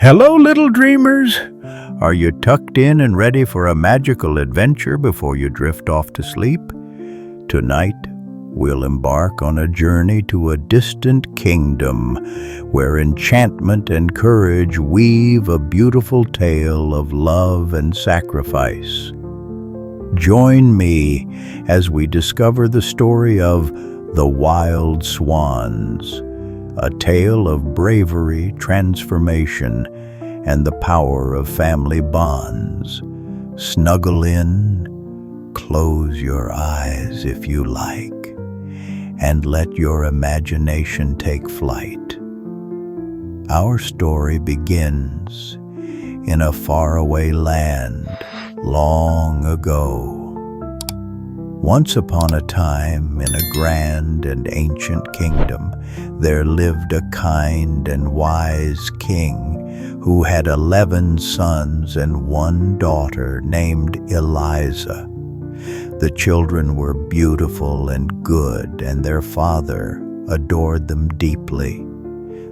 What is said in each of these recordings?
Hello, little dreamers! Are you tucked in and ready for a magical adventure before you drift off to sleep? Tonight, we'll embark on a journey to a distant kingdom where enchantment and courage weave a beautiful tale of love and sacrifice. Join me as we discover the story of the Wild Swans, a tale of bravery, transformation, and the power of family bonds. Snuggle in, close your eyes if you like, and let your imagination take flight. Our story begins in a faraway land long ago. Once upon a time, in a grand and ancient kingdom, there lived a kind and wise king who had 11 sons and one daughter named Eliza. The children were beautiful and good, and their father adored them deeply.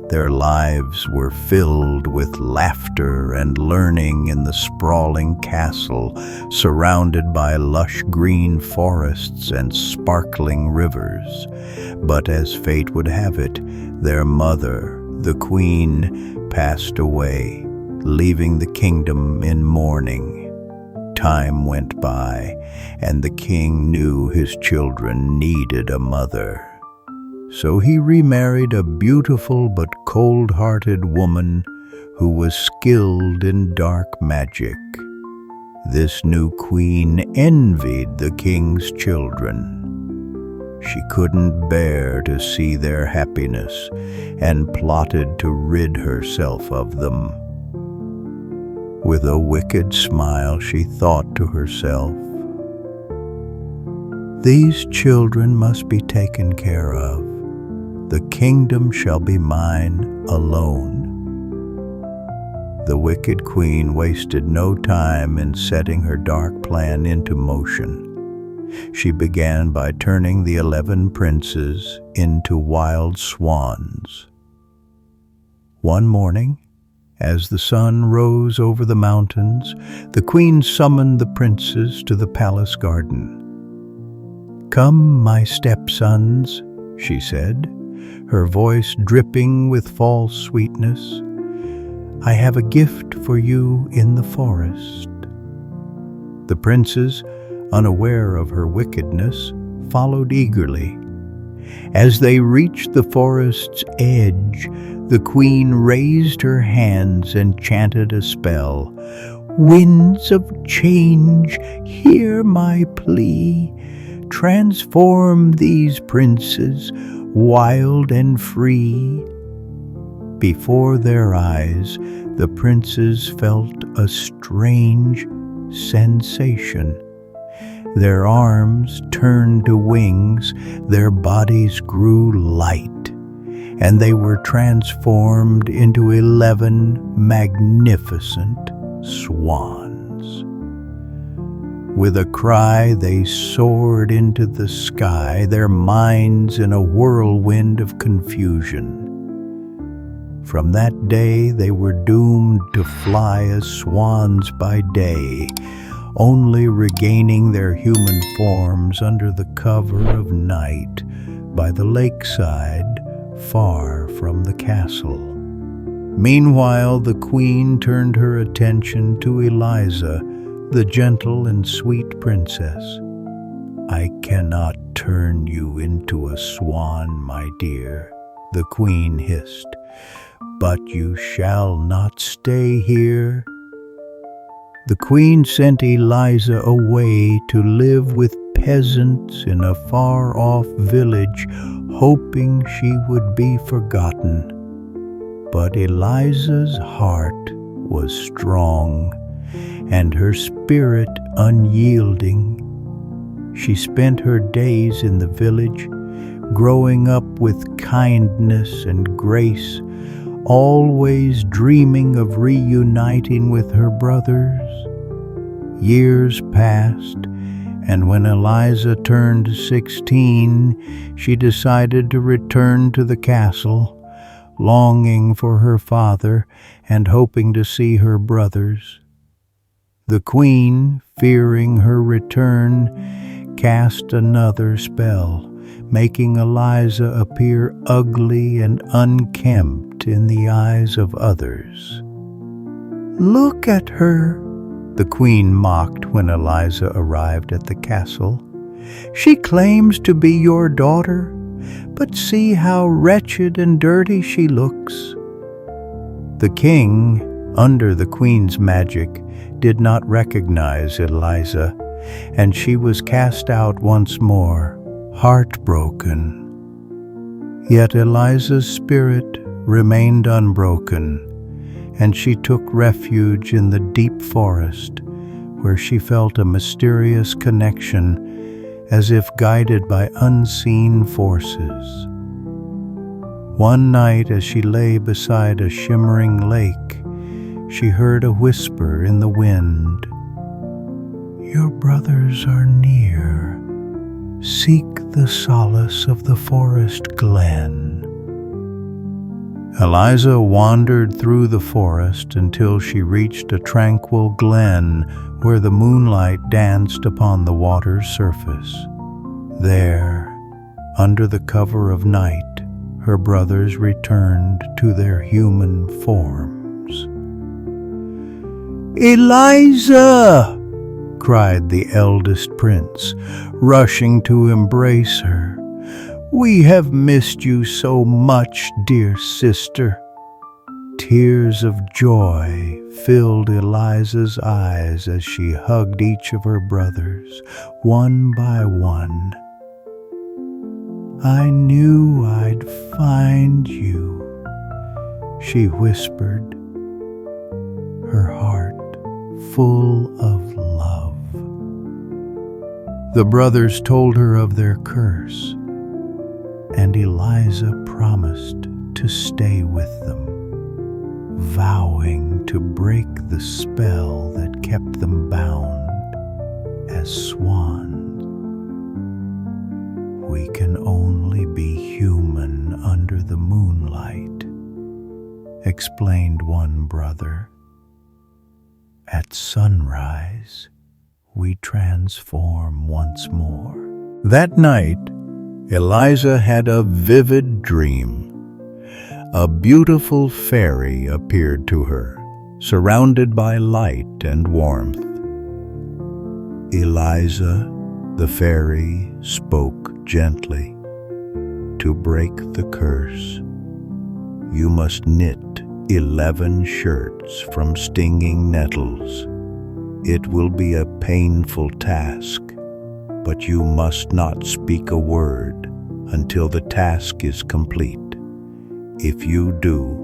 Their lives were filled with laughter and learning in the sprawling castle, surrounded by lush green forests and sparkling rivers. But as fate would have it, their mother, the queen, passed away, leaving the kingdom in mourning. Time went by, and the king knew his children needed a mother. So he remarried a beautiful but cold-hearted woman who was skilled in dark magic. This new queen envied the king's children. She couldn't bear to see their happiness and plotted to rid herself of them. With a wicked smile, she thought to herself, "These children must be taken care of. The kingdom shall be mine alone." The wicked queen wasted no time in setting her dark plan into motion. She began by turning the 11 princes into wild swans. One morning, as the sun rose over the mountains, the queen summoned the princes to the palace garden. "Come, my stepsons," she said, her voice dripping with false sweetness. "I have a gift for you in the forest." The princes, unaware of her wickedness, followed eagerly. As they reached the forest's edge, the queen raised her hands and chanted a spell. "Winds of change, hear my plea. Transform these princes, wild and free." Before their eyes, the princes felt a strange sensation. Their arms turned to wings, their bodies grew light, and they were transformed into 11 magnificent swans. With a cry, they soared into the sky, their minds in a whirlwind of confusion. From that day, they were doomed to fly as swans by day, only regaining their human forms under the cover of night by the lakeside, far from the castle. Meanwhile, the queen turned her attention to Eliza, the gentle and sweet princess. "I cannot turn you into a swan, my dear," the queen hissed, "but you shall not stay here." The queen sent Eliza away to live with peasants in a far-off village, hoping she would be forgotten. But Eliza's heart was strong, and her spirit unyielding. She spent her days in the village, growing up with kindness and grace, always dreaming of reuniting with her brothers. Years passed, and when Eliza turned 16, she decided to return to the castle, longing for her father and hoping to see her brothers. The queen, fearing her return, cast another spell, making Eliza appear ugly and unkempt in the eyes of others. "Look at her," the queen mocked when Eliza arrived at the castle. "She claims to be your daughter, but see how wretched and dirty she looks." The king, under the queen's magic, did not recognize Eliza, and she was cast out once more, heartbroken. Yet Eliza's spirit remained unbroken, and she took refuge in the deep forest, where she felt a mysterious connection, as if guided by unseen forces. One night, as she lay beside a shimmering lake, she heard a whisper in the wind. "Your brothers are near. Seek the solace of the forest glen." Eliza wandered through the forest until she reached a tranquil glen where the moonlight danced upon the water's surface. There, under the cover of night, her brothers returned to their human forms. "Eliza!" cried the eldest prince, rushing to embrace her. "We have missed you so much, dear sister." Tears of joy filled Eliza's eyes as she hugged each of her brothers, one by one. "I knew I'd find you," she whispered, her heart full of love. The brothers told her of their curse, and Eliza promised to stay with them, vowing to break the spell that kept them bound as swans. "We can only be human under the moonlight," explained one brother. "At sunrise, we transform once more." That night, Eliza had a vivid dream. A beautiful fairy appeared to her, surrounded by light and warmth. "Eliza," the fairy spoke gently, "to break the curse, you must knit 11 shirts from stinging nettles. It will be a painful task, but you must not speak a word until the task is complete. If you do,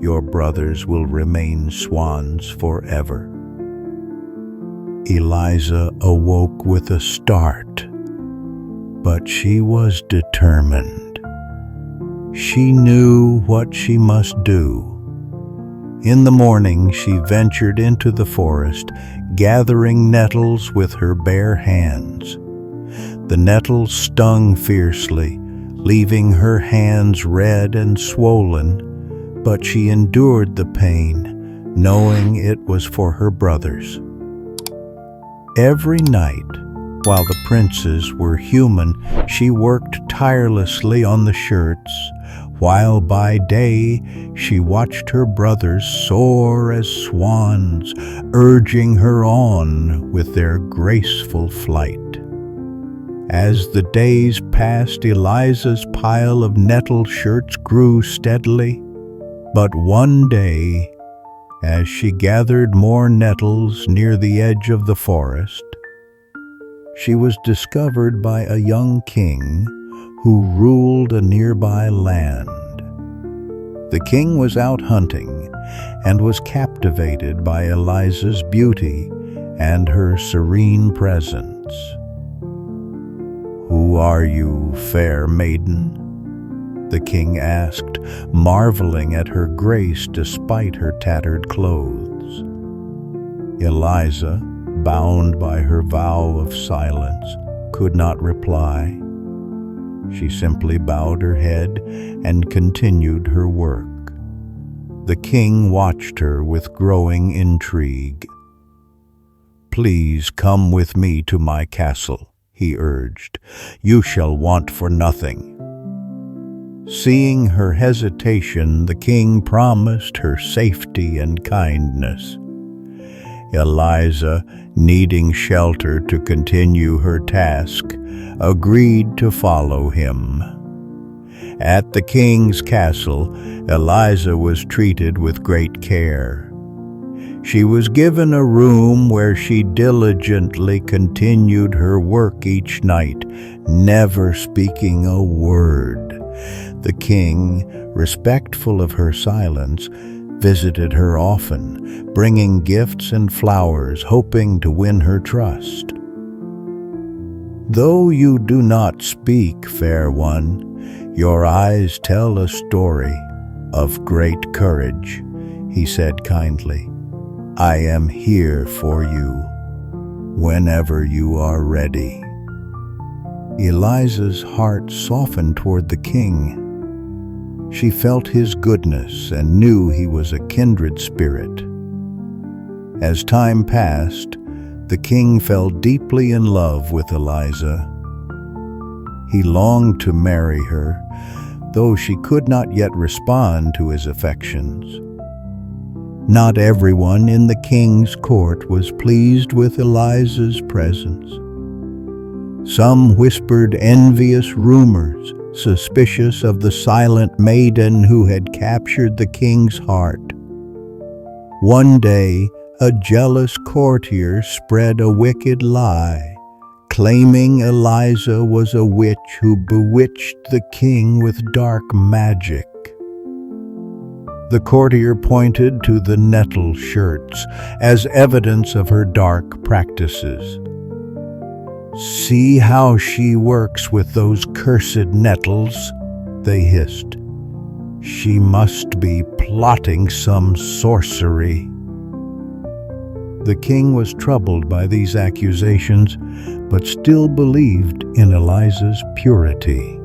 your brothers will remain swans forever." Eliza awoke with a start, but she was determined. She knew what she must do. In the morning, she ventured into the forest, gathering nettles with her bare hands. The nettles stung fiercely, leaving her hands red and swollen, but she endured the pain, knowing it was for her brothers. Every night, while the princes were human, she worked tirelessly on the shirts, while by day she watched her brothers soar as swans, urging her on with their graceful flight. As the days passed, Eliza's pile of nettle shirts grew steadily, but one day, as she gathered more nettles near the edge of the forest, she was discovered by a young king who ruled a nearby land. The king was out hunting and was captivated by Eliza's beauty and her serene presence. "Who are you, fair maiden?" the king asked, marveling at her grace despite her tattered clothes. Eliza, bound by her vow of silence, could not reply. She simply bowed her head and continued her work. The king watched her with growing intrigue. "Please come with me to my castle," he urged. "You shall want for nothing." Seeing her hesitation, the king promised her safety and kindness. Eliza, needing shelter to continue her task, agreed to follow him. At the king's castle, Eliza was treated with great care. She was given a room where she diligently continued her work each night, never speaking a word. The king, respectful of her silence, visited her often, bringing gifts and flowers, hoping to win her trust. "Though you do not speak, fair one, your eyes tell a story of great courage," he said kindly. "I am here for you whenever you are ready." Eliza's heart softened toward the king. She felt his goodness and knew he was a kindred spirit. As time passed, the king fell deeply in love with Eliza. He longed to marry her, though she could not yet respond to his affections. Not everyone in the king's court was pleased with Eliza's presence. Some whispered envious rumors, suspicious of the silent maiden who had captured the king's heart. One day, a jealous courtier spread a wicked lie, claiming Eliza was a witch who bewitched the king with dark magic. The courtier pointed to the nettle shirts as evidence of her dark practices. "See how she works with those cursed nettles," they hissed. "She must be plotting some sorcery." The king was troubled by these accusations, but still believed in Eliza's purity.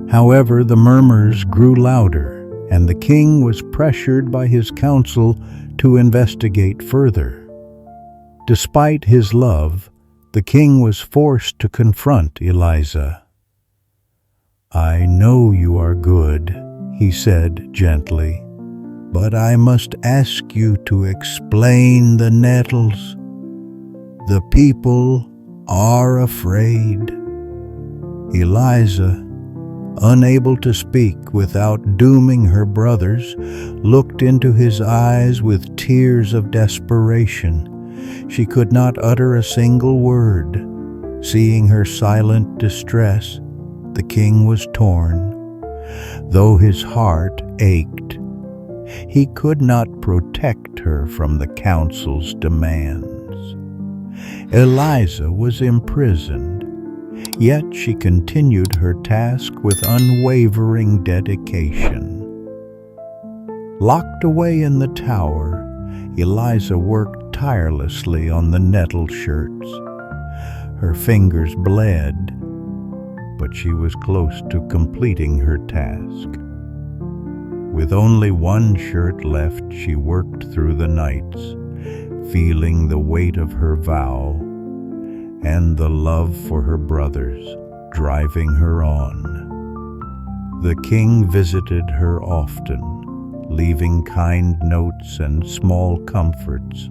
However, the murmurs grew louder, and the king was pressured by his council to investigate further. Despite his love, the king was forced to confront Eliza. "I know you are good," he said gently, "but I must ask you to explain the nettles. The people are afraid." Eliza, unable to speak without dooming her brothers, looked into his eyes with tears of desperation. She could not utter a single word. Seeing her silent distress, the king was torn. Though his heart ached, he could not protect her from the council's demands. Eliza was imprisoned, yet she continued her task with unwavering dedication. Locked away in the tower, Eliza worked tirelessly on the nettle shirts. Her fingers bled, but she was close to completing her task. With only one shirt left, she worked through the nights, feeling the weight of her vow and the love for her brothers driving her on. The king visited her often, leaving kind notes and small comforts,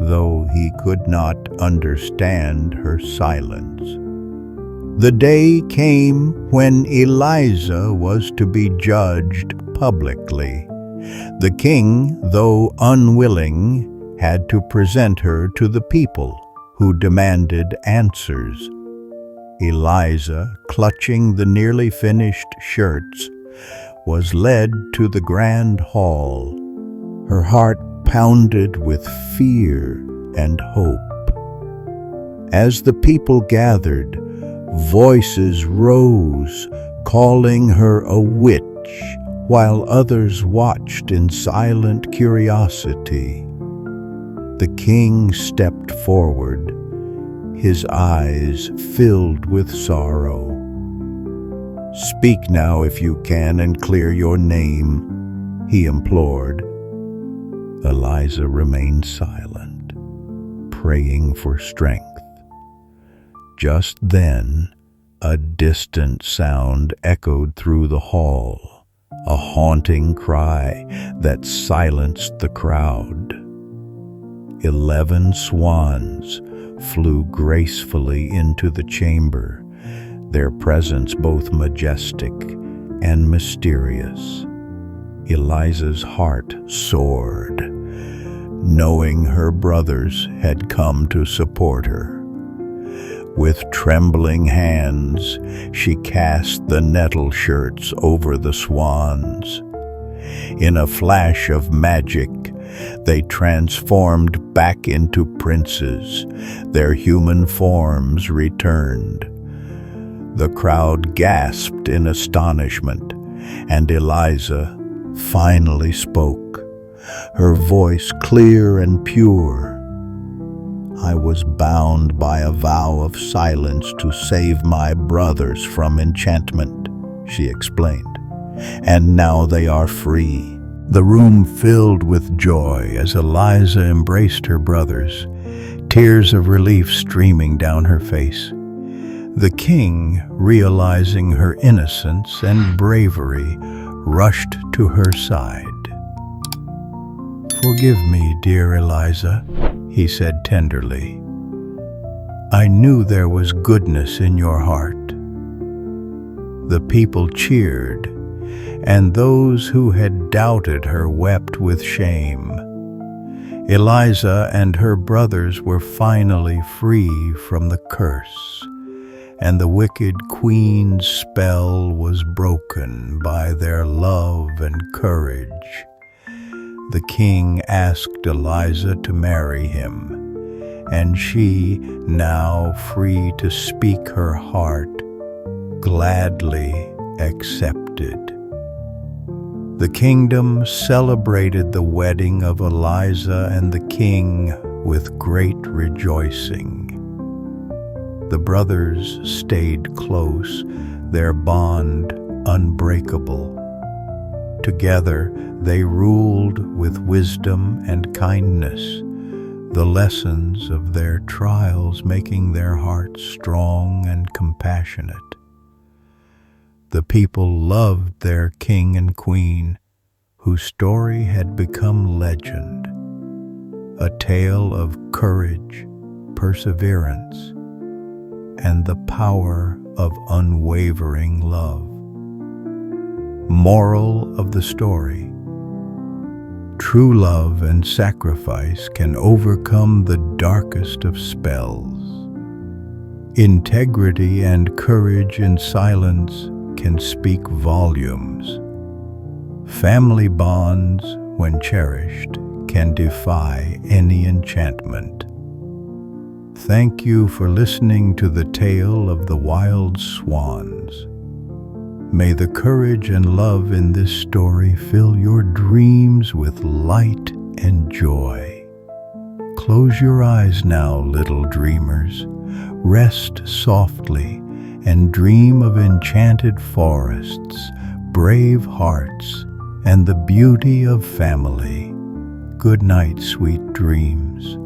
though he could not understand her silence. The day came when Eliza was to be judged publicly. The king, though unwilling, had to present her to the people, who demanded answers. Eliza, clutching the nearly finished shirts, was led to the grand hall. Her heart pounded with fear and hope. As the people gathered, voices rose, calling her a witch, while others watched in silent curiosity. The king stepped forward, his eyes filled with sorrow. "Speak now if you can and clear your name," he implored. Eliza remained silent, praying for strength. Just then, a distant sound echoed through the hall, a haunting cry that silenced the crowd. 11 swans flew gracefully into the chamber, their presence both majestic and mysterious. Eliza's heart soared, knowing her brothers had come to support her. With trembling hands, she cast the nettle shirts over the swans. In a flash of magic, they transformed back into princes. Their human forms returned. The crowd gasped in astonishment, and Eliza finally spoke, her voice clear and pure. I was bound by a vow of silence to save my brothers from enchantment, she explained, and now they are free. The room filled with joy as Eliza embraced her brothers, tears of relief streaming down her face. The king, realizing her innocence and bravery, rushed to her side. "Forgive me, dear Eliza," he said tenderly. "I knew there was goodness in your heart." The people cheered, and those who had doubted her wept with shame. Eliza and her brothers were finally free from the curse, and the wicked queen's spell was broken by their love and courage. The king asked Eliza to marry him, and she, now free to speak her heart, gladly accepted. The kingdom celebrated the wedding of Eliza and the king with great rejoicing. The brothers stayed close, their bond unbreakable. Together they ruled with wisdom and kindness, the lessons of their trials making their hearts strong and compassionate. The people loved their king and queen, whose story had become legend, a tale of courage, perseverance, and the power of unwavering love. Moral of the story: true love and sacrifice can overcome the darkest of spells. Integrity and courage in silence can speak volumes. Family bonds, when cherished, can defy any enchantment. Thank you for listening to the tale of the Wild Swans. May the courage and love in this story fill your dreams with light and joy. Close your eyes now, little dreamers. Rest softly and dream of enchanted forests, brave hearts, and the beauty of family. Good night, sweet dreams.